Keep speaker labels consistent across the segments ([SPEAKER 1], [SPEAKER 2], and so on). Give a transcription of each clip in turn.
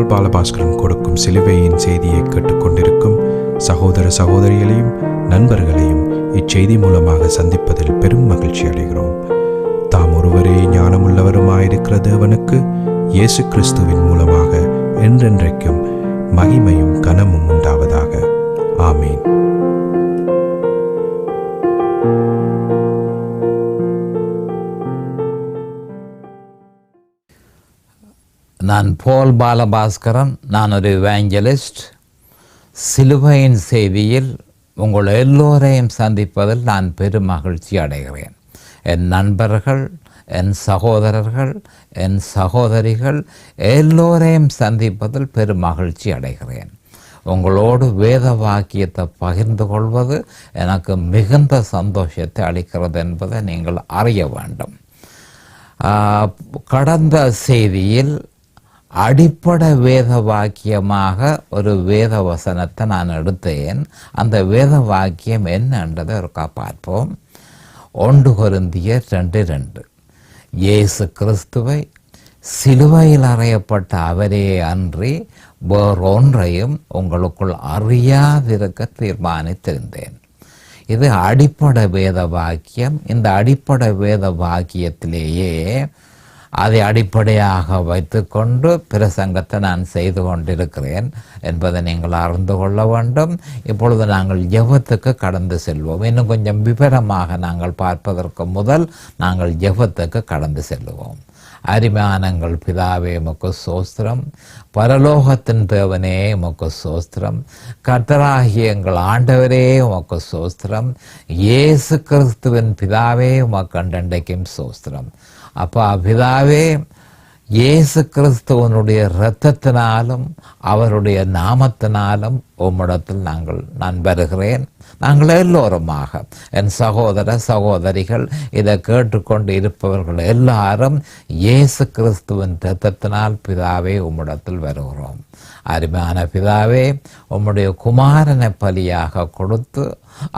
[SPEAKER 1] பால் பாலபாஸ்கரன் கொடுக்கும் சிலுவையின் செய்தியை கேட்டுக்கொண்டிருக்கும் சகோதர சகோதரிகளையும் நண்பர்களையும் இச்செய்தி மூலமாக சந்திப்பதில் பெரும் மகிழ்ச்சி அடைகிறோம். தாம் ஒருவரே ஞானமுள்ளவருமாயிருக்கிற தேவனுக்கு இயேசு கிறிஸ்துவின் மூலமாக என்றென்றைக்கும் மகிமையும் கனமும் உண்டாவதாக. ஆமீன்.
[SPEAKER 2] நான் பால் பாலபாஸ்கரன். நான் ஒரு இவாஞ்சலிஸ்ட். சிலுவையின் செய்தியில் உங்கள் எல்லோரையும் சந்திப்பதில் நான் பெரும் மகிழ்ச்சி அடைகிறேன். என் நண்பர்கள், என் சகோதரர்கள், என் சகோதரிகள் எல்லோரையும் சந்திப்பதில் பெரும் மகிழ்ச்சி அடைகிறேன். உங்களோடு வேத வாக்கியத்தை பகிர்ந்து கொள்வது எனக்கு மிகுந்த சந்தோஷத்தை அளிக்கிறது என்பதை நீங்கள் அறிய வேண்டும். கடந்த செய்தியில் அடிப்படை வேத வாக்கியமாக ஒரு வேத வசனத்தை நான் எடுத்தேன். அந்த வேத வாக்கியம் என்னன்றதை ஒருக்கா பார்ப்போம். 1 கொரிந்தியர் 2:2. இயேசு கிறிஸ்துவை சிலுவையில் அறையப்பட்ட அவரே அன்றி வேறொன்றையும் உங்களுக்குள் அறியாதிருக்க தீர்மானித்திருந்தேன். இது அடிப்படை வேத வாக்கியம். இந்த அடிப்படை வேத வாக்கியத்திலேயே அதை அடிப்படையாக வைத்துக்கொண்டு பிரசங்கத்தை நான் செய்து கொண்டிருக்கிறேன் என்பதை நீங்கள் அறிந்து கொள்ள வேண்டும். இப்பொழுது நாங்கள் ஜெபத்துக்கு கடந்து செல்வோம். இன்னும் கொஞ்சம் விவரமாக நாங்கள் பார்ப்பதற்கு முதல் நாங்கள் ஜெபத்துக்கு கடந்து செல்வோம். அருமையானங்கள் பிதாவே, உமக்கு ஸ்தோத்திரம். பரலோகத்தின் தேவனே, உமக்கு ஸ்தோத்திரம். கர்த்தராகிய எங்கள் ஆண்டவரே, உமக்கு ஸ்தோத்திரம். இயேசு கிறிஸ்துவின் பிதாவே, உமக்கு அண்டண்டைக்கும் ஸ்தோத்திரம். அப்பா பிதாவே, இயேசு கிறிஸ்துவனுடைய இரத்தத்தினாலும் அவருடைய நாமத்தினாலும் உம்மிடத்தில் நான் வருகிறேன். நாங்கள் எல்லோருமாக என் சகோதர சகோதரிகள் இதை கேட்டுக்கொண்டு இருப்பவர்கள் எல்லாரும் இயேசு கிறிஸ்துவின் இரத்தத்தினால் பிதாவே உம்மிடத்தில் வருகிறோம். அருமையான பிதாவே, உம்முடைய குமாரனை பலியாக கொடுத்து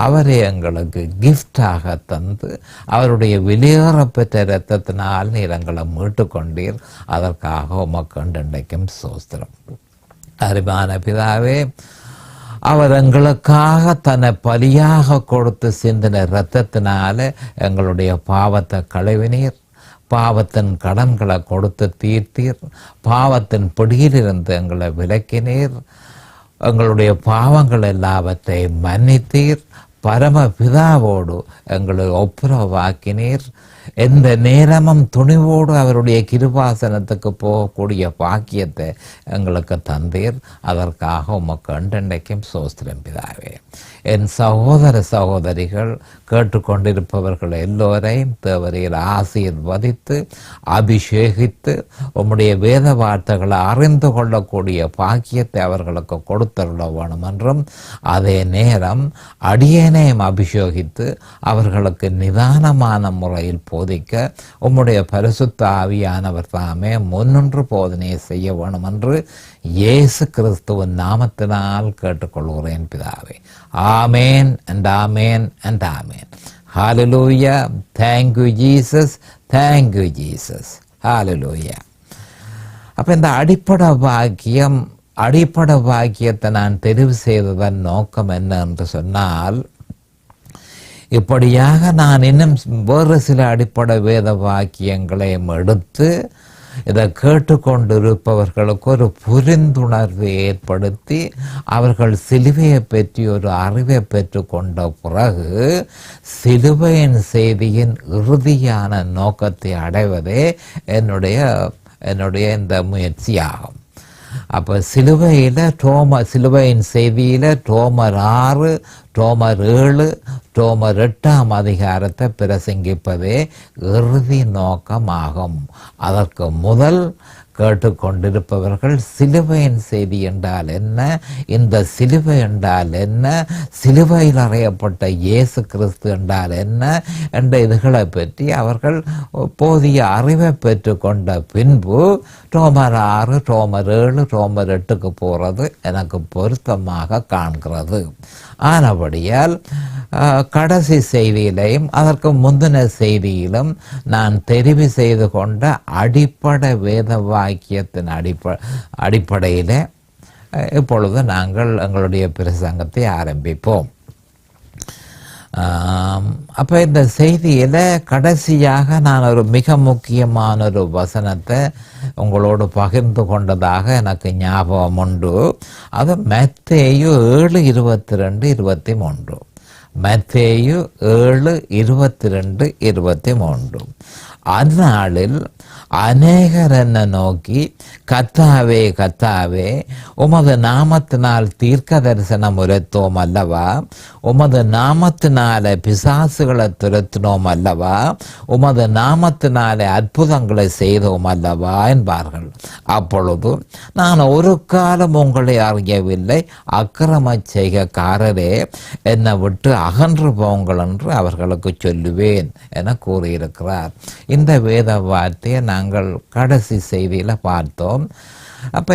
[SPEAKER 2] அவரை எங்களுக்கு கிஃப்டாக தந்து அவருடைய வெளியேறப்பெற்ற இரத்தத்தினால் நீர் எங்களை மீட்டு கொண்டீர். அதற்காக உமக்கு இன்றைக்கும் ஸ்தோத்திரம். அருமையான பிதாவே, அவர் எங்களுக்காக தன்னை பலியாக கொடுத்து சிந்தின இரத்தத்தினால எங்களுடைய பாவத்தை கழுவினீர். பாவத்தின் கடன்களை கொடுத்து தீர்த்தீர். பாவத்தின் பிடியிலிருந்து எங்களை விலக்கினீர். எங்களுடைய பாவங்கள் எல்லாவற்றையும் மன்னித்தீர். பரமபிதாவோடு எங்களை ஒப்புரவாக்கினீர். எந்த நேரமும் துணிவோடு அவருடைய கிருபாசனத்துக்கு போகக்கூடிய பாக்கியத்தை எங்களுக்கு தந்தீர். அதற்காக உமக்கு அண்டண்டைக்கும் ஸ்தோத்திரம் பிதாவே. என் சகோதர சகோதரிகள் கேட்டுக்கொண்டிருப்பவர்கள் எல்லோரையும் தேவரையில் ஆசீர்வதித்து அபிஷேகித்து உம்முடைய வேத வார்த்தைகளை அறிந்து கொள்ளக்கூடிய பாக்கியத்தை அவர்களுக்கு கொடுத்தருள வேணும் என்றும், அதே நேரம் அடியேனையும் அபிஷேகித்து அவர்களுக்கு நிதானமான முறையில் போதிக்க உம்முடைய பரிசுத்த ஆவியானவர் தாமே முன்னின்று போதனையை செய்ய வேணும் என்று இயேசு கிறிஸ்துவின் நாமத்தினால் கேட்டுக்கொள்கிறேன் பிதாவே. ஆமேன் and amen and amen. Hallelujah. Thank you Jesus. Thank you Jesus. ஹல்லேலூயா. அப்போ இந்த அடிப்படை வாக்கியத்தை நான் தெரிவு செய்ததன் நோக்கம் என்ன என்று சொன்னால், இப்படியாக நான் இன்னும் வேறு சில அடிப்படை வேத வாக்கியங்களையும் எடுத்து இதை கேட்டுக்கொண்டிருப்பவர்களுக்கு ஒரு புரிந்துணர்வை ஏற்படுத்தி அவர்கள் சிலுவையை பற்றி ஒரு அறிவை பெற்று கொண்ட பிறகு சிலுவையின் செய்தியின் இறுதியான நோக்கத்தை அடைவதே என்னுடைய இந்த முயற்சியாகும். அப்போ சிலுவையின் செய்தியில் ரோமர் 6, ரோமர் 7, ரோமர் 8ஆம் அதிகாரத்தை பிரசங்கிப்பதே இறுதி நோக்கமாகும். அதற்கு முதல் கேட்டுக்கொண்டிருப்பவர்கள் சிலுவையின் செய்தி என்றால் என்ன, இந்த சிலுவை என்றால் என்ன, சிலுவையில் அறையப்பட்ட இயேசு கிறிஸ்து என்றால் என்ன என்ற இதுகளை பற்றி அவர்கள் போதிய அறிவை பெற்று கொண்ட பின்பு ரோமர் 6, ரோமர் 7, ரோமர் 8க்கு போகிறது எனக்கு பொருத்தமாக காண்கிறது. ஆனபடியால் கடைசி செய்தியிலையும் அதற்கு முந்தின செய்தியிலும் நான் தெரிவு செய்து கொண்ட அடிப்படை வேத வைராக்கியத்தின் அடிப்படையில் இப்பொழுது நாங்கள் எங்களுடைய பிரசங்கத்தை ஆரம்பிப்போம். அப்போ இந்த செய்தியில் கடைசியாக நான் ஒரு மிக முக்கியமான ஒரு வசனத்தை உங்களோடு பகிர்ந்து கொண்டதாக எனக்கு ஞாபகம் உண்டு. அது மத்தேயு 7:22-23. மத்தேயு 7:22-23. அந்நாளில் அநேகர் என்னை நோக்கி, கர்த்தாவே கர்த்தாவே, உமது நாமத்தினால் தீர்க்க தரிசனம் உரைத்தோம் அல்லவா, உமது நாமத்தினால பிசாசுகளை துரத்தினோம் அல்லவா, உமது நாமத்தினாலே அற்புதங்களை செய்தோம் அல்லவா என்பார்கள். அப்பொழுது நான் ஒரு காலம் உங்களை அறியவில்லை, அக்கிரம செய்கைக்காரரே, என்னை விட்டு அகன்று போங்கள் என்று அவர்களுக்கு சொல்லுவேன் என கூறியிருக்கிறார். இந்த வேத வார்த்தையை நாங்கள் கடைசி செய்தியில் பார்த்தோம். அப்போ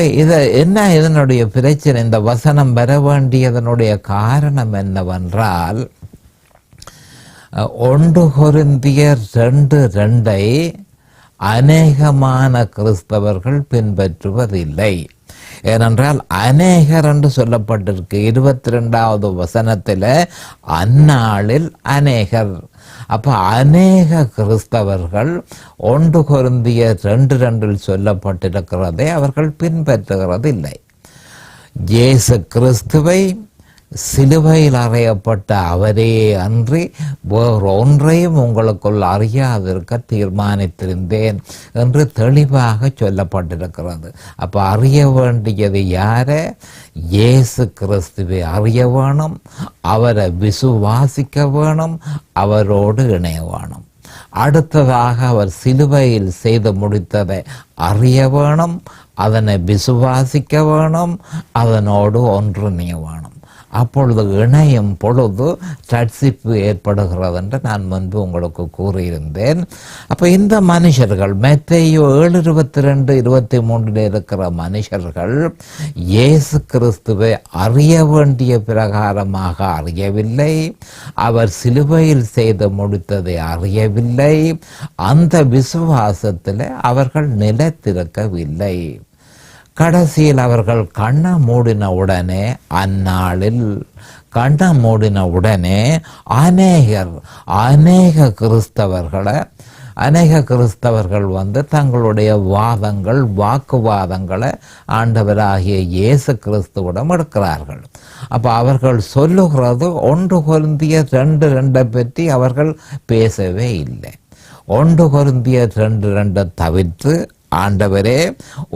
[SPEAKER 2] இதனுடைய பிரச்சனை, இந்த வசனம் வர வேண்டியதனுடைய காரணம் என்னவென்றால், 1 கொரிந்தியர் 2:2 அநேகமான கிறிஸ்தவர்கள் பின்பற்றுவதில்லை. ஏனென்றால் அநேகர் என்று சொல்லப்பட்டிருக்கு 22வது வசனத்தில், அந்நாளில் அநேகர். அப்போ அநேக கிறிஸ்தவர்கள் 1 கொரிந்தியர் 2:2 சொல்லப்பட்டிருக்கிறதை அவர்கள் பின்பற்றுகிறதில்லை. இயேசு கிறிஸ்துவை சிலுவையில் அறையப்பட்ட அவரே அன்றி வேறொன்றையும் உங்களுக்குள் அறியாதிருக்க தீர்மானித்திருந்தேன் என்று தெளிவாக சொல்லப்பட்டிருக்கிறது. அப்போ அறிய வேண்டியது யாரை? இயேசு கிறிஸ்துவை அறிய வேணும், அவரை விசுவாசிக்க வேணும், அவரோடு இணைய வேணும். அடுத்ததாக அவர் சிலுவையில் செய்து முடித்ததை அறிய வேணும், அதனை விசுவாசிக்க வேணும், அதனோடு ஒன்றிணைய வேணும். அப்பொழுது இணையும் பொழுது ரட்சிப்பு ஏற்படுகிறது என்று நான் முன்பு உங்களுக்கு கூறியிருந்தேன். அப்போ இந்த மனுஷர்கள் மத்தேயு 7:22-23 இருக்கிற மனுஷர்கள் இயேசு கிறிஸ்துவை அறிய வேண்டிய பிரகாரமாக அறியவில்லை, அவர் சிலுவையில் செய்து முடித்ததை அறியவில்லை, அந்த விசுவாசத்தில் அவர்கள் நிலைத்திருக்கவில்லை. கடைசியில் அவர்கள் கண்ணை மூடின உடனே, அந்நாளில் கண்ணை மூடின உடனே அநேக கிறிஸ்தவர்கள் தங்களுடைய வாக்குவாதங்களை ஆண்டவராகிய இயேசு கிறிஸ்துவிடம் எடுக்கிறார்கள். அப்போ அவர்கள் சொல்லுகிறது 1 கொரிந்தியர் 2:2 பற்றி அவர்கள் பேசவே இல்லை. 1 கொரிந்தியர் 2:2 தவிர்த்து, ஆண்டவரே,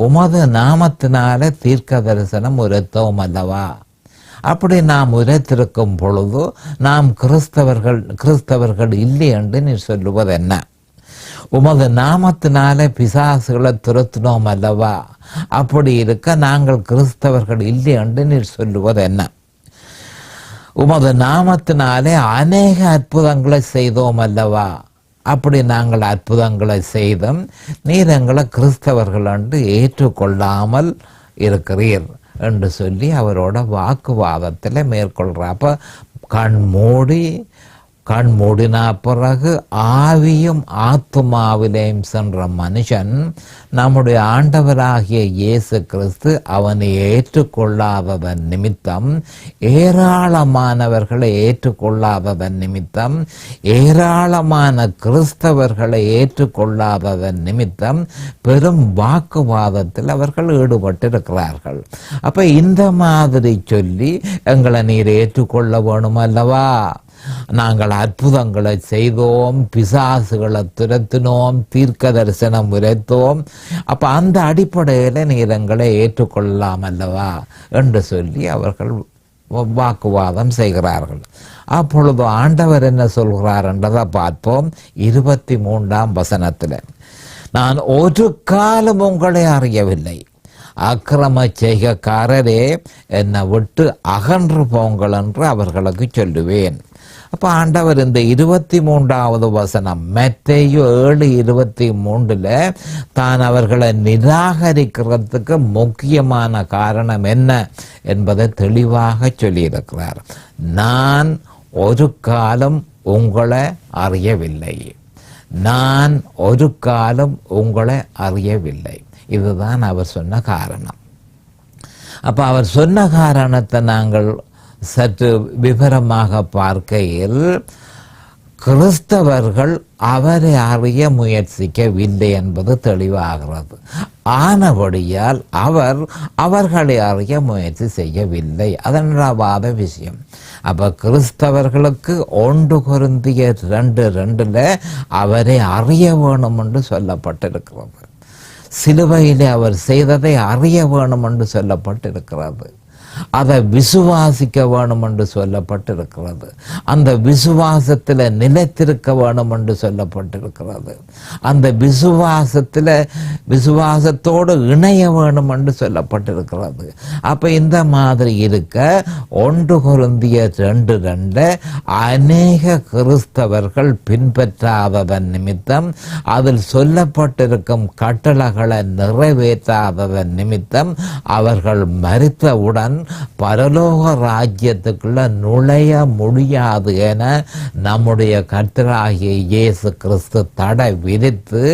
[SPEAKER 2] உமது நாமத்தினால தீர்க்க தரிசனம் உரைத்தோம் அல்லவா, அப்படி நாம் உரைத்திருக்கும் பொழுது நாம் கிறிஸ்தவர்கள் இல்லை என்று நீ சொல்லுவது என்ன? உமது நாமத்தினால பிசாசுகளை துரத்தினோம் அல்லவா, அப்படி இருக்க நாங்கள் கிறிஸ்தவர்கள் இல்லை என்று நீ சொல்லுவது என்ன? உமது நாமத்தினாலே அநேக அற்புதங்களை செய்தோம் அல்லவா, அப்படி நாங்கள் அற்புதங்களை செய்தும் நீர் எங்களை கிறிஸ்தவர்கள் என்று ஏற்றுக்கொள்ளாமல் இருக்கிறீர் என்று சொல்லி அவரோட வாக்குவாதத்தில் மேற்கொள்கிறார். அப்போ கண் மூடினா பிறகு ஆவியும் ஆத்துமாவிலேயும் சென்ற மனுஷன் நம்முடைய ஆண்டவராகிய இயேசு கிறிஸ்து அவனை ஏற்றுக்கொள்ளாததன் நிமித்தம், ஏராளமானவர்களை ஏற்றுக்கொள்ளாததன் நிமித்தம், ஏராளமான கிறிஸ்தவர்களை ஏற்றுக்கொள்ளாததன் நிமித்தம் பெரும் வாக்குவாதத்தில் அவர்கள் ஈடுபட்டிருக்கிறார்கள். அப்போ இந்த மாதிரி சொல்லி எங்களை நீர் ஏற்றுக்கொள்ள வேணும் அல்லவா, நாங்கள் அற்புதங்களை செய்தோம், பிசாசுகளை துரத்தினோம், தீர்க்க தரிசனம் உரைத்தோம், அப்போ அந்த அடிப்படையில் நீர் எங்களை ஏற்றுக்கொள்ளலாம் அல்லவா என்று சொல்லி அவர்கள் வாக்குவாதம் செய்கிறார்கள். அப்பொழுது ஆண்டவர் என்ன சொல்கிறார் என்றதை பார்ப்போம். 23ஆம் வசனத்தில், நான் ஒரு காலம் உங்களை அறியவில்லை, அக்கிரம செய்கைக்காரரே, என்னை விட்டு அகன்று போங்கள் என்று அவர்களுக்கு சொல்லுவேன். அப்போ ஆண்டவர் இந்த 23வது வசனம் மத்தேயு 7:23 தான் அவர்களை நிராகரிக்கிறதுக்கு முக்கியமான காரணம் என்ன என்பதை தெளிவாக சொல்லியிருக்கிறார். நான் ஒரு காலம் உங்களை அறியவில்லை, நான் ஒரு காலம் உங்களை அறியவில்லை. இதுதான் அவர் சொன்ன காரணம். அப்போ அவர் சொன்ன காரணத்தை நாங்கள் சற்று விவரமாக பார்க்கையில், கிறிஸ்தவர்கள் அவரை அறிய முயற்சிக்கவில்லை என்பது தெளிவாகிறது. ஆனபடியால் அவர்களை அறிய முயற்சி செய்யவில்லை. அதனவாத விஷயம். அப்போ கிறிஸ்தவர்களுக்கு 1 கொரிந்தியர் 2:2 அவரை அறிய வேணும் என்று சொல்லப்பட்டிருக்கிறது. சிலுவையிலே அவர் செய்ததை அறிய வேணும் என்று சொல்லப்பட்டிருக்கிறது. அதை விசுவாசிக்க வேணும் என்று சொல்லப்பட்டிருக்கிறது. அந்த விசுவாசத்தில் நிலைத்திருக்க வேணும் என்று சொல்லப்பட்டிருக்கிறது. அந்த விசுவாசத்தோடு இணைய வேணும் என்று சொல்லப்பட்டிருக்கிறது. அப்போ இந்த மாதிரி இருக்க 1 கொரிந்தியர் 2:2 அநேக கிறிஸ்தவர்கள் பின்பற்றாததன் நிமித்தம், அதில் சொல்லப்பட்டிருக்கும் கட்டளைகளை நிறைவேற்றாததன் நிமித்தம் அவர்கள் மரித்தவுடன் பரலோக ராஜ்யத்துக்குள்ள நுழைய முடியாது என நம்முடைய கர்த்தராகிய இயேசு கிறிஸ்து தடை விதித்து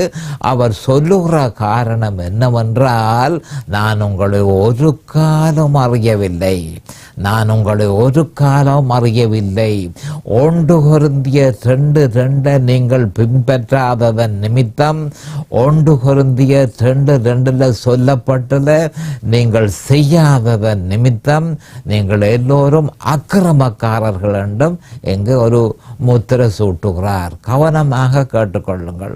[SPEAKER 2] அவர் சொல்லுகிற காரணம் என்னவென்றால், நான் உங்களை ஒரு காலம் அறியவில்லை, நான் உங்களை ஒரு காலம் அறியவில்லை. 1 கொரிந்தியர் 2:2 நீங்கள் பின்பற்றாததன் நிமித்தம், 1 கொரிந்தியர் 2:2 சொல்லப்பட்டது நீங்கள் செய்யாததன் நிமித்தம் நீங்கள் எல்லோரும் அக்கிரமக்காரர்கள் என்றும் எங்கே ஒரு முத்திரை சூட்டுகிறார். கவனமாக கேட்டுக்கொள்ளுங்கள்.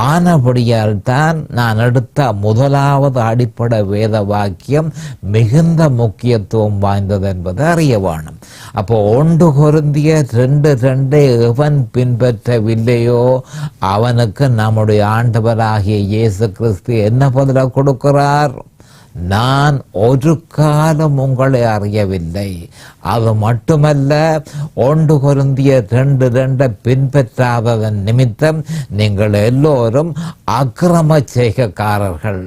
[SPEAKER 2] ஆனபடியால் தான் நான் எடுத்த முதலாவது அடிப்படை வேத வாக்கியம் மிகுந்த முக்கியத்துவம் வாய்ந்தது என்பதை அறிய வேணும். அப்போ 1 கொரிந்தியர் 2:2 எவன் பின்பற்றவில்லையோ அவனுக்கு நம்முடைய ஆண்டவராகிய இயேசு கிறிஸ்து என்ன பதில கொடுக்கிறார்? நான் ஒரு காலம் உங்களை அறியவில்லை. அது மட்டுமல்ல, 1 கொரிந்தியர் 2:2 பின்பற்றாததன் நிமித்தம் நீங்கள் எல்லோரும் அக்கிரம செய்கைக்காரர்கள்.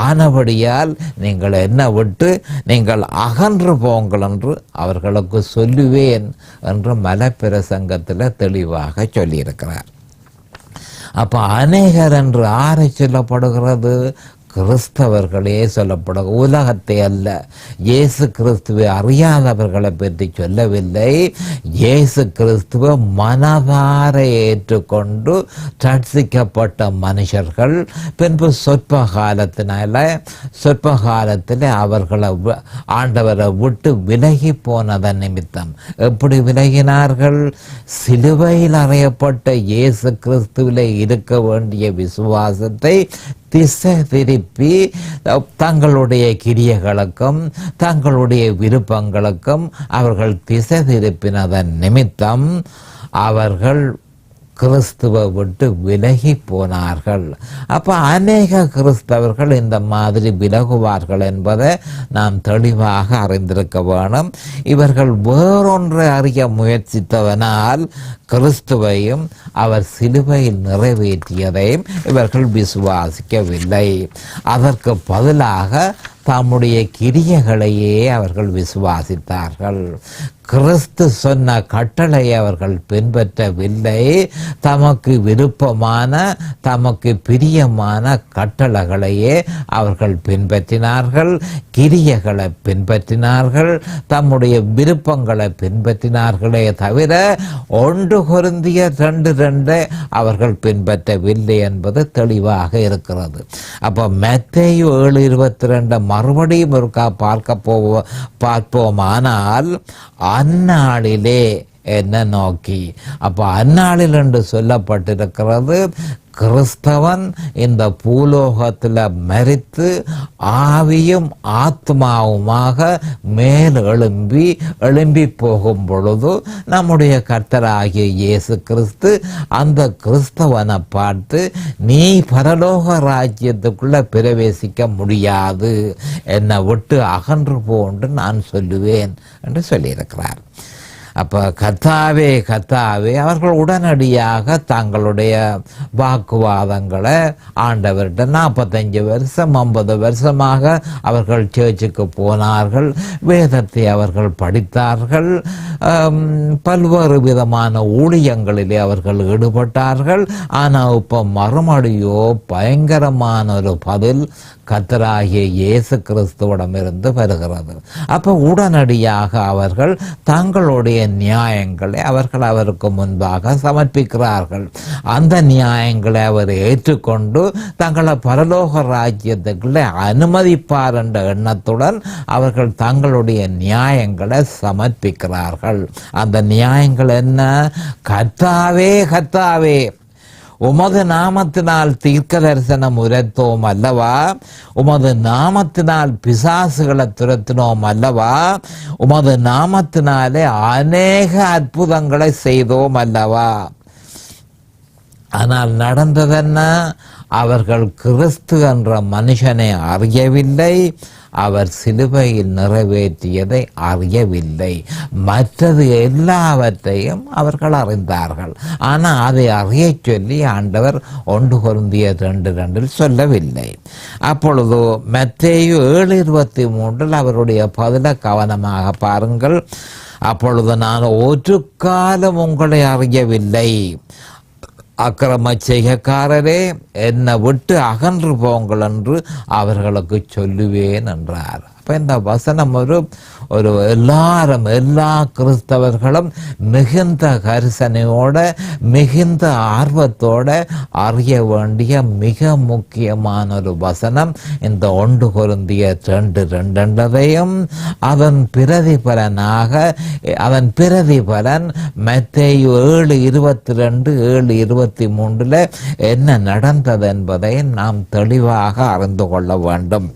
[SPEAKER 2] ஆனபடியால் நீங்கள் என்ன விட்டு நீங்கள் அகன்று போங்கள் என்று அவர்களுக்கு சொல்லுவேன் என்று மலைப்பிரசங்கத்தில் தெளிவாக சொல்லியிருக்கிறார். அப்போ அநேகர் என்று ஆரை சொல்லப்படுகிறது? கிறிஸ்தவர்களே சொல்லப்படும். உலகத்தை அல்ல, இயேசு கிறிஸ்துவை அறியாதவர்களை பற்றி சொல்லவில்லை. இயேசு கிறிஸ்துவை மனதார ஏற்றுக்கொண்டு ரட்சிக்கப்பட்ட மனுஷர்கள் பின்பு சொற்ப காலத்தில் அவர்களை ஆண்டவரை விட்டு விலகி போனதன் நிமித்தம் எப்படி விலகினார்கள்? சிலுவையில் அறையப்பட்ட இயேசு கிறிஸ்துவிலே இருக்க வேண்டிய விசுவாசத்தை திசை திருப்பி தங்களுடைய கிரியைகளுக்கும் தங்களுடைய விருப்பங்களுக்கும் அவர்கள் திசை திருப்பினதன் நிமித்தம் அவர்கள் கிறிஸ்துவை விட்டு விலகி போனார்கள். அப்போ அநேக கிறிஸ்தவர்கள் இந்த மாதிரி விலகுவார்கள் என்பதை நாம் தெளிவாக அறிந்திருக்க வேணும். இவர்கள் வேறொன்றை அறிய முயற்சித்ததனால் கிறிஸ்துவையும் அவர் சிலுவையில் நிறைவேற்றியதையும் இவர்கள் விசுவாசிக்கவில்லை. அதற்கு பதிலாக தம்முடைய கிரியைகளையே அவர்கள் விசுவாசித்தார்கள். கிறிஸ்து சொன்ன கட்டளையை அவர்கள் பின்பற்றவில்லை. தமக்கு விருப்பமான தமக்கு பிரியமான கட்டளைகளையே அவர்கள் பின்பற்றினார்கள். கிரியைகளை பின்பற்றினார்கள், தம்முடைய விருப்பங்களை பின்பற்றினார்களே தவிர 1 கொரிந்தியர் 2:2 அவர்கள் பின்பற்றவில்லை என்பது தெளிவாக இருக்கிறது. அப்போ மத்தேயு 7:22 மறுபடியும் ஒருக்கா பார்ப்போமானால், அந்நாளிலே என்ன நோக்கி. அப்போ அந்நாளில் என்று சொல்லப்பட்டிருக்கிறது, கிறிஸ்தவன் இந்த பூலோகத்தில் மரித்து ஆவியும் ஆத்மாவுமாக மேல் எழும்பி போகும் பொழுது நம்முடைய கர்த்தராகிய இயேசு கிறிஸ்து அந்த கிறிஸ்தவனை பார்த்து, நீ பரலோக ராஜ்யத்துக்குள்ள பிரவேசிக்க முடியாது, என்னை விட்டு அகன்று போ என்று நான் சொல்லுவேன் என்று சொல்லியிருக்கிறார். அப்போ கர்த்தாவே கர்த்தாவே அவர்கள் உடனடியாக தங்களுடைய வாக்குவாதங்களை ஆண்டவர்கிட்ட 45 வருஷம் 50 வருஷமாக அவர்கள் சர்ச்சுக்கு போனார்கள், வேதத்தை அவர்கள் படித்தார்கள், பல்வேறு விதமான ஊழியங்களிலே அவர்கள் ஈடுபட்டார்கள். ஆனால் இப்போ மறுபடியோ பயங்கரமான ஒரு பதில் கர்த்தராகிய இயேசு கிறிஸ்துவிடமிருந்து வருகிறது. அப்போ உடனடியாக அவர்கள் தங்களுடைய நியாயங்களை அவர்கள் அவருக்கு முன்பாக சமர்ப்பிக்கிறார்கள். அந்த நியாயங்களை அவர் ஏற்றுக்கொண்டு தங்களை பரலோக ராஜ்யத்துக்குள்ளே அனுமதிப்பார் என்ற எண்ணத்துடன் அவர்கள் தங்களுடைய நியாயங்களை சமர்ப்பிக்கிறார்கள். அந்த நியாயங்கள் என்ன? கர்த்தாவே, கர்த்தாவே, உமது நாமத்தினால் தீர்க்க தரிசனம் உரைத்தோம் அல்லவா? உமது நாமத்தினால் பிசாசுகளை துரத்தினோம் அல்லவா? உமது நாமத்தினாலே அநேக அற்புதங்களை செய்தோம் அல்லவா? ஆனால் நடந்ததென்ன? அவர்கள் கிறிஸ்து என்ற மனுஷனை அறியவில்லை, அவர் சிலுவையில் நிறைவேற்றியதை அறியவில்லை. மற்றது எல்லாவற்றையும் அவர்கள் அறிந்தார்கள். ஆனால் அதை அறிய சொல்லி ஆண்டவர் 1 கொரிந்தியர் 2:2 சொல்லவில்லை. அப்பொழுது மத்தேயு 7:23 அவருடைய பதிலை கவனமாக பாருங்கள். அப்பொழுது நான் ஒரு காலம் உங்களை அறியவில்லை, அக்கிரம செய்கைக்காரரே, என்னை விட்டு அகன்று போங்கள் என்று அவர்களுக்கு சொல்லுவேன் என்றார். அப்போ இந்த வசனம் ஒரு எல்லா கிறிஸ்தவர்களும் மிகுந்த கரிசனையோட மிகுந்த ஆர்வத்தோட அறிய வேண்டிய மிக முக்கியமான ஒரு வசனம். இந்த 1 கொரிந்தியர் 2:2 அதன் பிரதிபலன் மத்தேயு 7:22 7:23 என்ன நடந்தது என்பதை நாம் தெளிவாக அறிந்து கொள்ள வேண்டும்.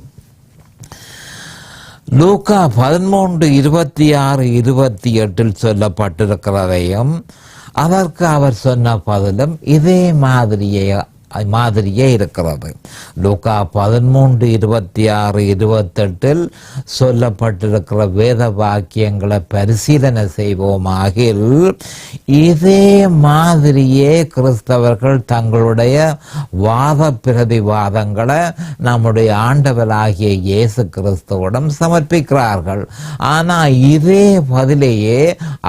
[SPEAKER 2] லூக்கா 13:26-28 சொல்லப்பட்டிருக்கிறதையும் அதற்கு அவர் சொன்ன பதிலும் இதே மாதிரியே இருக்கிறது. லூக்கா 13:26-28 சொல்லப்பட்டிருக்கிற வேத வாக்கியங்களை பரிசீலனை செய்வோமாகில் இதே மாதிரியே கிறிஸ்தவர்கள் தங்களுடைய வாத பிரதிவாதங்களை நம்முடைய ஆண்டவராகிய இயேசு கிறிஸ்துவிடம் சமர்ப்பிக்கிறார்கள். ஆனால் இதே பதிலையே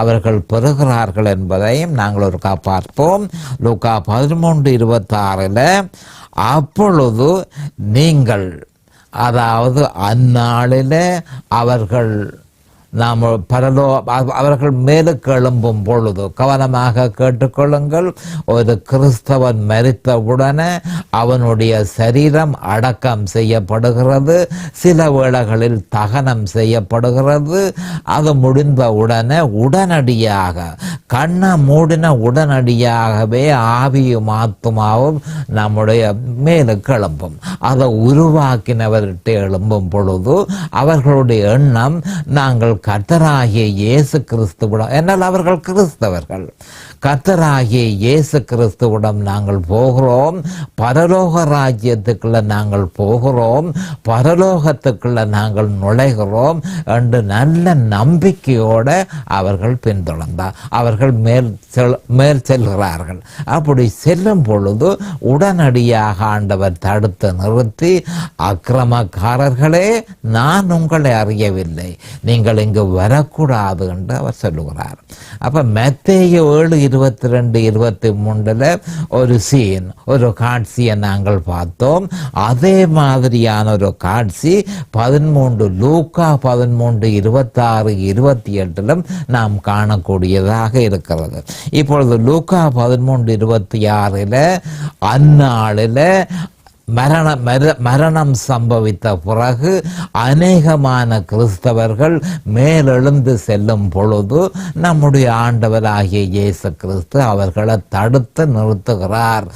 [SPEAKER 2] அவர்கள் பெறுகிறார்கள் என்பதையும் நாங்கள் ஒரு பார்ப்போம். லூக்கா 13:26 அப்பொழுது நீங்கள், அதாவது அந்நாளில் அவர்கள் மேலுக்கு எழும்பும் பொழுது கவனமாக கேட்டுக்கொள்ளுங்கள். ஒரு கிறிஸ்தவன் மரித்தவுடனே அவனுடைய சரீரம் அடக்கம் செய்யப்படுகிறது, சில வேளைகளில் தகனம் செய்யப்படுகிறது. அது முடிந்தவுடனே உடனடியாக கண்ணை மூடின உடனடியாகவே ஆவியும் ஆத்துமாவும் நம்முடைய மேலுக்கு எழும்பும். அதை உருவாக்கினவர்கிட்ட எழும்பும் பொழுது அவர்களுடைய எண்ணம், நாங்கள் கர்த்தராகிய இயேசு கிறிஸ்துவிடம், என்னால் அவர்கள் கிறிஸ்தவர்கள், கர்த்தராகிய இயேசு கிறிஸ்துவிடம் நாங்கள் போகிறோம், பரலோக ராஜ்யத்துக்குள்ள நாங்கள் போகிறோம், பரலோகத்துக்குள்ள நாங்கள் நுழைகிறோம் என்று நல்ல நம்பிக்கையோட அவர்கள் பின்தொடர்ந்தார். அவர்கள் மேல் செல்கிறார்கள். அப்படி செல்லும் பொழுது உடனடியாக ஆண்டவர் தடுத்து நிறுத்தி, அக்கிரமக்காரர்களே, நான் உங்களை அறியவில்லை, நீங்கள் இங்கு வரக்கூடாது என்று அவர் சொல்லுகிறார். அப்ப மத்தேயு 7:22-23 ஒரு சீன், ஒரு காட்சியை நாங்கள் பார்த்தோம். அதே மாதிரியான ஒரு காட்சி லூக்கா 13:26-28 நாம் காணக்கூடியதாக இருக்கிறது. இப்பொழுது லூக்கா 13:26 அந்நாளில் மரணம் சம்பவித்த பிறகு அநேகமான கிறிஸ்தவர்கள் மேலெழுந்து செல்லும் பொழுது நம்முடைய ஆண்டவராகிய இயேசு கிறிஸ்து அவர்களை தடுத்து நிறுத்துகிறார்.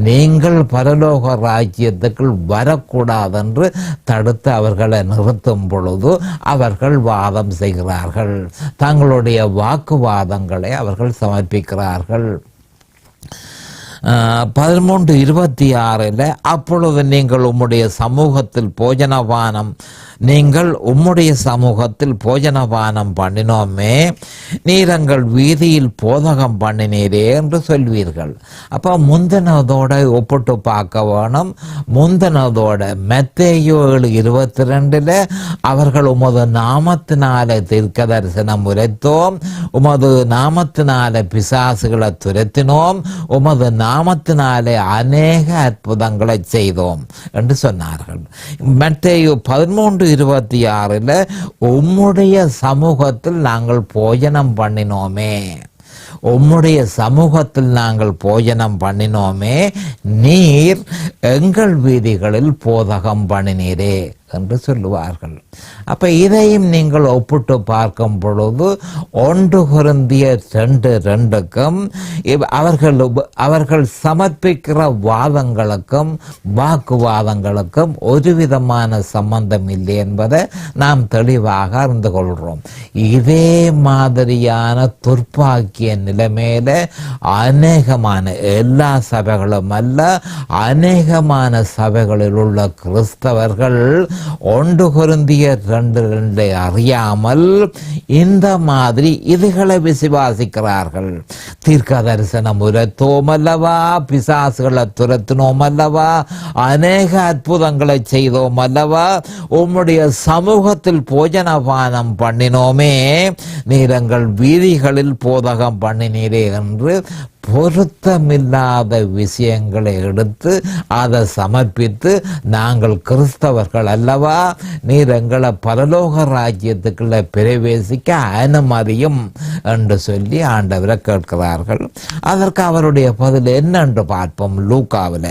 [SPEAKER 2] நீங்கள் பரலோக ராஜ்யத்துக்குள் வரக்கூடாது என்று தடுத்து அவர்களை நிறுத்தும் பொழுது அவர்கள் வாதம் செய்கிறார்கள், தங்களுடைய வாக்குவாதங்களை அவர்கள் சமர்ப்பிக்கிறார்கள். 13:26 அப்பொழுது நீங்கள் உம்முடைய சமூகத்தில் போஜனபானம் நீங்கள் உம்முடைய சமூகத்தில் போஜனபானம் பண்ணினோமே, நீரங்கள் வீதியில் போதகம் பண்ணினீரே என்று சொல்வீர்கள். அப்போ முந்தினதோட ஒப்பிட்டு பார்க்க வேணும். முந்தினதோட மத்தேயு 7:22 அவர்கள் உமது நாமத்தினால தீர்க்க தரிசனம் உரைத்தோம், உமது நாமத்தினால பிசாசுகளை துரத்தினோம், உமது நாமத்தினாலே அநேக அற்புதங்களை செய்தோம் என்று சொன்னார்கள். மத்தேயு 13:26 உம்முடைய சமூகத்தில் நாங்கள் போஜனம் பண்ணினோமே, உம்முடைய சமூகத்தில் நாங்கள் போஜனம் பண்ணினோமே, நீர் எங்கள் வீதிகளில் போதகம் பண்ணினீரே என்று சொல்லுவார்கள். அப்ப இதையும் நீங்கள் ஒப்பிட்டு பார்க்கும் பொழுது 1 கொரிந்தியர் 2:2க்கும் அவர்கள் சமர்ப்பிக்கிற வாதங்களுக்கும் வாக்குவாதங்களுக்கும் ஒரு விதமான சம்பந்தம் இல்லை என்பதை நாம் தெளிவாக அறிந்து கொள்கிறோம். இதே மாதிரியான துர்ப்பாக்கிய நிலைமையில அநேகமான எல்லா சபைகளும் அல்ல, அநேகமான சபைகளில் உள்ள கிறிஸ்தவர்கள் 1 கொரிந்தியர் 2:2 அறியாமல் இந்த மாதிரி இதுகளை விசுவாசிக்கிறார்கள். தீர்க்க தரிசனம் உரைத்தோம் அல்லவா, பிசாசுகளை துரத்தினோம் அல்லவா, அநேக அற்புதங்களை செய்தோம் அல்லவா, உம்முடைய சமூகத்தில் போஜனபானம் பண்ணினோமே, நீரங்கள் வீதிகளில் போதகம் பண்ணினீரே என்று பொருத்தமில்லாத விஷயங்களை எடுத்து அதை சமர்ப்பித்து நாங்கள் கிறிஸ்தவர்கள் அல்லவா, நீர் எங்களை பரலோக ராஜ்யத்துக்குள்ள பிரவேசிக்க அனுமதியும் என்று சொல்லி ஆண்டவரை கேட்கிறார்கள். அதற்கு அவருடைய பதில் என்னென்று பார்ப்போம். லூக்காவில்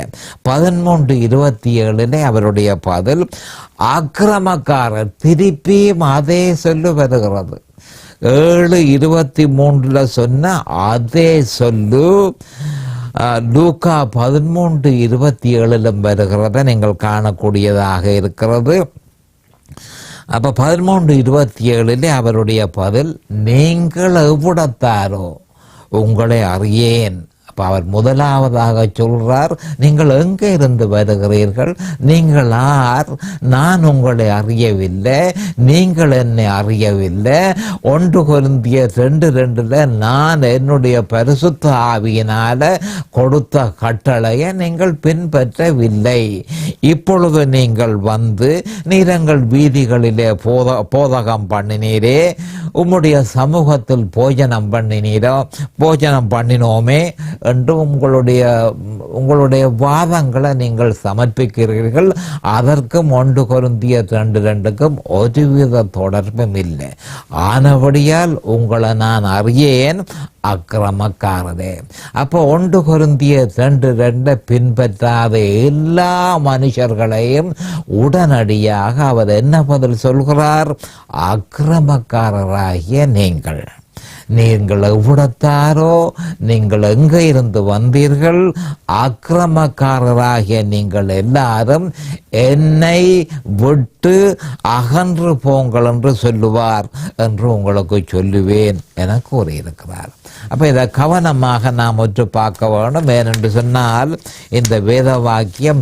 [SPEAKER 2] 13:27 அவருடைய பதில் ஆக்கிரமக்காரர் திருப்பியும் அதே சொல்லு வருகிறது. 7:23 சொன்ன அதே சொல்லு லூக்கா 13:27 வருகிறத நீங்கள் காணக்கூடியதாக இருக்கிறது. அப்ப 13:27 அவருடைய பதில், நீங்கள் எவ்விடத்தாரோ உங்களை அறியேன். அப்போ அவர் முதலாவதாக சொல்றார், நீங்கள் எங்கே இருந்து வருகிறீர்கள், நீங்கள் யார், நான் உங்களை அறியவில்லை, நீங்கள் என்னை அறியவில்லை. 1 கொரிந்தியர் 2:2 நான் என்னுடைய பரிசுத்த ஆவியினால கொடுத்த கட்டளையை நீங்கள் பின்பற்றவில்லை. இப்பொழுது நீங்கள் வந்து நீரங்கள் வீதிகளிலே போதகம் பண்ணினீரே, உம்முடைய சமூகத்தில் போஜனம் பண்ணினோமே என்று உங்களுடைய வாதங்களை நீங்கள் சமர்ப்பிக்கிறீர்கள். அதற்கும் 1 கொரிந்தியர் 2:2க்கும் ஒருவித தொடர்பும் இல்லை. ஆனபடியால் உங்களை நான் அறியேன் அக்கிரமக்காரரே. அப்போ 1 கொரிந்தியர் 2:2 பின்பற்றாத எல்லா மனுஷர்களையும் உடனடியாக அவர் என்ன பதில் சொல்கிறார்? அக்கிரமக்காரராகிய நீங்கள் எவ்விடத்தாரோ, நீங்கள் எங்கே இருந்து வந்தீர்கள், அக்கிரமக்காரராகிய நீங்கள் எல்லாரும் என்னை விட்டு அகன்று போங்கள் என்று சொல்லுவார் என்று உங்களுக்கு சொல்லுவேன் என கூறியிருக்கிறார். அப்போ இதை கவனமாக நாம் ஒற்று பார்க்க வேண்டும். ஏனென்று சொன்னால் இந்த வேத வாக்கியம்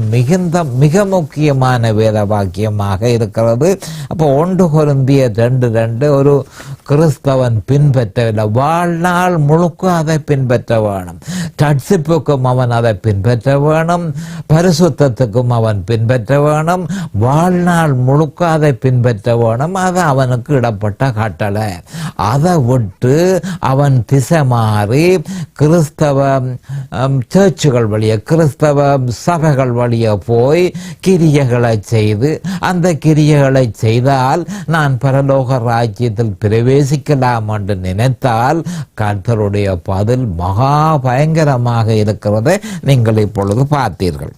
[SPEAKER 2] மிக முக்கியமான வேத வாக்கியமாக இருக்கிறது. அப்போ 1 கொரிந்தியர் 2:2 ஒரு கிறிஸ்தவன் பின்பற்றவில்லை, வாழ்நாள் முழுக்க அதை பின்பற்ற வேணும். ரட்சிப்புக்கும் அவன் அதை பின்பற்ற வேணும், பரிசுத்தத்துக்கும் அவன் பின்பற்ற வேணும், வாழ்நாள் முழுக்க அதை பின்பற்ற வேணும். அது அவனுக்கு இடப்பட்ட கட்டளை. அதை விட்டு அவன் திசை மாறி கிறிஸ்தவ சர்ச்சுகள் வழியே, கிறிஸ்தவ சபைகள் வழியே போய் கிரியைகளை செய்து, அந்த கிரியைகளை செய்தால் நான் பரலோக ராஜ்யத்தில் பிரவேசிக்கலாம் என்று நினைத்தால் கர்த்தருடைய பதில் மகா பயங்கரமாக இருக்கிறதை நீங்கள் இப்பொழுது பார்த்தீர்கள்.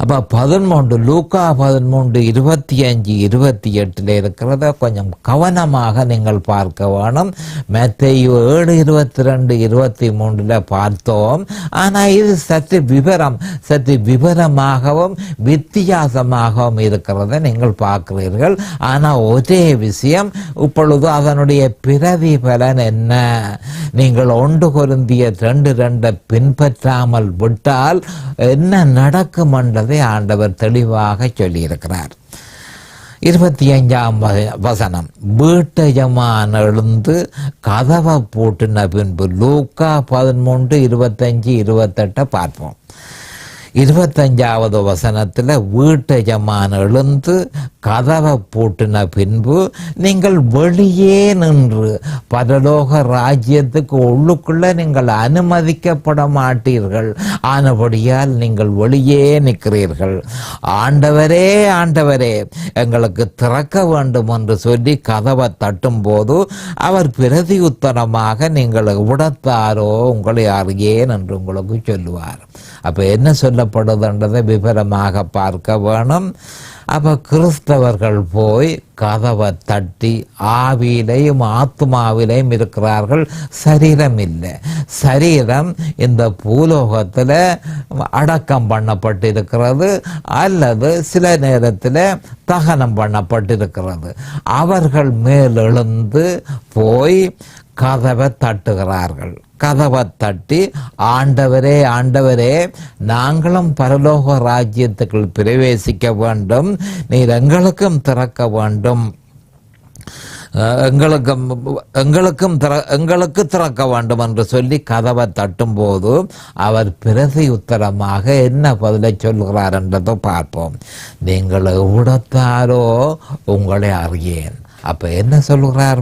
[SPEAKER 2] அப்போ 13 லூக்கா 13:25-28 இருக்கிறத கொஞ்சம் கவனமாக நீங்கள் பார்க்க வேணும். மத்தேயு 7:22-23 பார்த்தோம். ஆனால் இது சற்று விவரமாகவும் வித்தியாசமாகவும் இருக்கிறத நீங்கள் பார்க்கிறீர்கள். ஆனால் ஒரே விஷயம், இப்பொழுது அதனுடைய பிரதிபலன் என்ன? நீங்கள் 1 கொரிந்தியர் 2:2 பின்பற்றாமல் விட்டால் என்ன நடக்கும் என்றதை ஆண்டவர் தெளிவாக சொல்லியிருக்கிறார். 25ஆம் வசனம், வீட்டு எஜமான் எழுந்து கதவை பூட்டின பின்பு. லூக்கா 13:25-28 பார்ப்போம். 25வது வசனத்தில் வீட்டு எஜமான் எழுந்து கதவை பூட்டின பின்பு நீங்கள் வெளியே நின்று பரலோக ராஜ்யத்துக்கு உள்ளுக்குள்ள நீங்கள் அனுமதிக்கப்பட மாட்டீர்கள். ஆனபடியால் நீங்கள் வெளியே நிற்கிறீர்கள். ஆண்டவரே ஆண்டவரே எங்களுக்கு திறக்க வேண்டும் என்று சொல்லி கதவை தட்டும் போது அவர் பிரதி உத்தரமாக நீங்கள் விடத்தாரோ உங்களை அறியேன் என்று உங்களுக்கு சொல்லுவார். அப்போ என்ன சொல்லப்படுதுன்றதை விவரமாக பார்க்க வேணும். அப்போ கிறிஸ்தவர்கள் போய் கதவை தட்டி ஆவியிலையும் ஆத்மாவிலையும் இருக்கிறார்கள். சரீரம் இல்லை. சரீரம் இந்த பூலோகத்தில் அடக்கம் பண்ணப்பட்டிருக்கிறது அல்லது சில நேரத்தில் தகனம் பண்ணப்பட்டிருக்கிறது. அவர்கள் மேலெழுந்து போய் கதவை தட்டுகிறார்கள். கதவை தட்டி ஆண்டவரே ஆண்டவரே நாங்களும் பரலோக ராஜ்யத்துக்குள் பிரவேசிக்க வேண்டும், நீர் எங்களுக்கும் திறக்க வேண்டும், எங்களுக்கு திறக்க வேண்டும் என்று சொல்லி கதவை தட்டும் போது அவர் பிரதி உத்தரமாக என்ன பதிலை சொல்கிறார் என்றதை பார்ப்போம். நீங்கள் எவ்விடத்தாரோ உங்களை அறியேன். அப்போ என்ன சொல்கிறார்?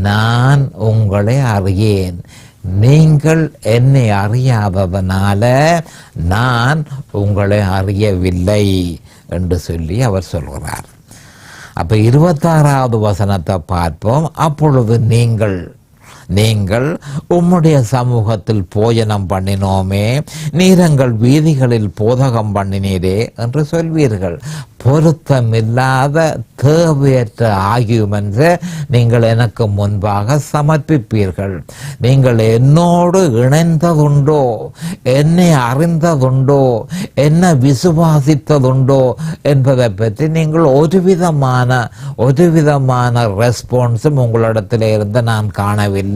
[SPEAKER 2] நான் உங்களை அறியேன், நீங்கள் என்னை அறியாததனால நான் உங்களை அறியவில்லை என்று சொல்லி அவர் சொல்கிறார். அப்போ 26வது வசனத்தை பார்ப்போம். அப்பொழுது நீங்கள் உம்முடைய சமூகத்தில் போஜனம் பண்ணினோமே, நீரங்கள் வீதிகளில் போதகம் பண்ணினீரே என்று சொல்வீர்கள். பொருத்தமில்லாத தேவையற்ற ஆகியுமென்று நீங்கள் எனக்கு முன்பாக சமர்ப்பிப்பீர்கள். நீங்கள் என்னோடு இணைந்ததுண்டோ, என்னை அறிந்ததுண்டோ, என்ன விசுவாசித்ததுண்டோ என்பதை பற்றி நீங்கள் ஒரு விதமான ரெஸ்பான்ஸும் உங்களிடத்தில் இருந்து நான் காணவில்லை.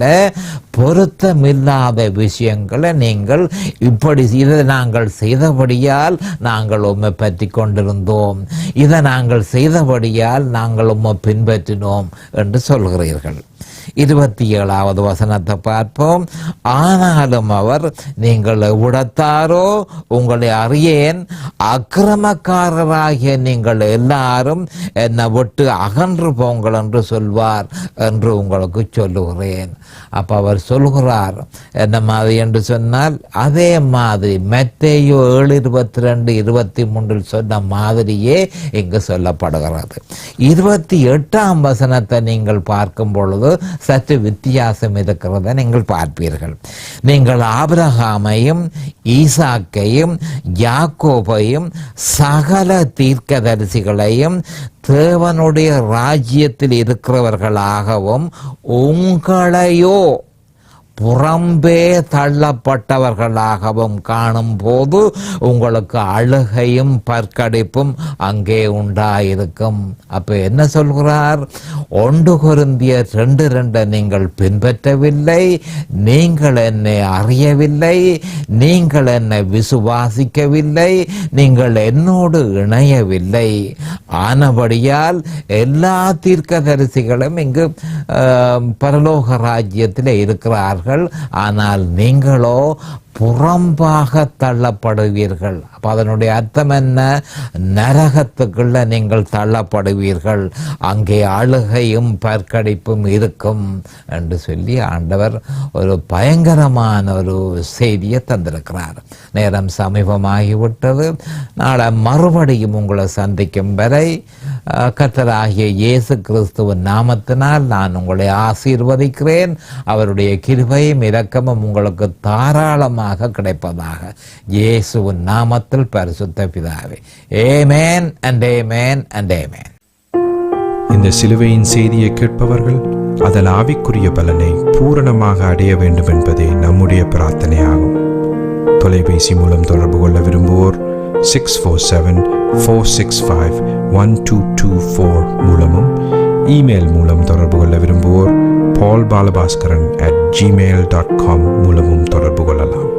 [SPEAKER 2] பொருத்தமில்லாத விஷயங்களை நீங்கள் இப்படி இதை நாங்கள் செய்தபடியால் நாங்கள் உம்மை பற்றி கொண்டிருந்தோம், இதை நாங்கள் செய்தபடியால் நாங்கள் உம்மை பின்பற்றினோம் என்று சொல்கிறீர்கள். 27வது வசனத்தை பார்ப்போம். ஆனாலும் அவர் நீங்கள் எவ்விடத்தாரோ உங்களை அறியேன், அக்கிரமக்காரராகிய நீங்கள் எல்லாரும் என்னை விட்டு அகன்று போங்கள் என்று சொல்வார் என்று உங்களுக்கு சொல்லுகிறேன். அப்போ அவர் சொல்கிறார் என்ன மாதிரி என்று சொன்னால், அதே மாதிரி மத்தேயு 7:22-23 சொன்ன மாதிரியே இங்கு சொல்லப்படுகிறது. 28ஆம் வசனத்தை நீங்கள் பார்க்கும் பொழுது சற்று வித்தியாசம் இருக்கிறத நீங்கள் பார்ப்பீர்கள். நீங்கள் ஆபிரகாமையும் ஈசாக்கையும் யாக்கோபையும் சகல தீர்க்கதரிசிகளையும் தேவனுடைய ராஜ்யத்தில் இருக்கிறவர்களாகவும் உங்களையோ புறம்பே தள்ளப்பட்டவர்களாகவும் காணும் போது உங்களுக்கு அழுகையும் பற்கடிப்பும் அங்கே உண்டாயிருக்கும். அப்போ என்ன சொல்கிறார்? 1 கொரிந்தியர் 2:2 நீங்கள் பின்பற்றவில்லை, நீங்கள் என்னை அறியவில்லை, நீங்கள் என்னை விசுவாசிக்கவில்லை, நீங்கள் என்னோடு இணையவில்லை. ஆனபடியால் எல்லா தீர்க்கதரிசிகளும் இங்கு பரலோக ராஜ்யத்தில் இருக்கிறார்கள். ஆனால் நீங்களோ புறம்பாக தள்ளப்படுவீர்கள். அப்போ அதனுடைய அர்த்தம் என்ன? நரகத்துக்குள்ள நீங்கள் தள்ளப்படுவீர்கள், அங்கே அழுகையும் பற்கடிப்பும் இருக்கும் என்று சொல்லி ஆண்டவர் ஒரு பயங்கரமான ஒரு செய்தியை தந்திருக்கிறார். நேரம் சமீபமாகிவிட்டது. நாளை மறுபடியும் உங்களை சந்திக்கும் வரை கர்த்தராகிய இயேசு கிறிஸ்துவின் நாமத்தினால் நான் உங்களை ஆசீர்வதிக்கிறேன். அவருடைய கிருபையும் இரக்கமும் உங்களுக்கு தாராளமாக கிடைப்பதாக இயேசுவின் நாமத்தில் பரிசுத்த பிதாவே. ஆமென் அண்ட் ஆமென் அண்ட் ஆமென்.
[SPEAKER 1] இந்த சிலுவையின் செய்தியை கேட்பவர்கள் அதன் ஆவிக்குரிய பலனை பூரணமாக அடைய வேண்டும் என்பதே நம்முடைய பிரார்த்தனையாகும். தொலைபேசி மூலம் தொடர்பு கொள்ள விரும்புவோர் 647-465-1224 மூலமும், இமெயில் மூலம் தொடர்பு கொள்ள விரும்புவோர் paulbalabaskaran@gmail.com மூலமும் தொடர்பு கொள்ளலாம்.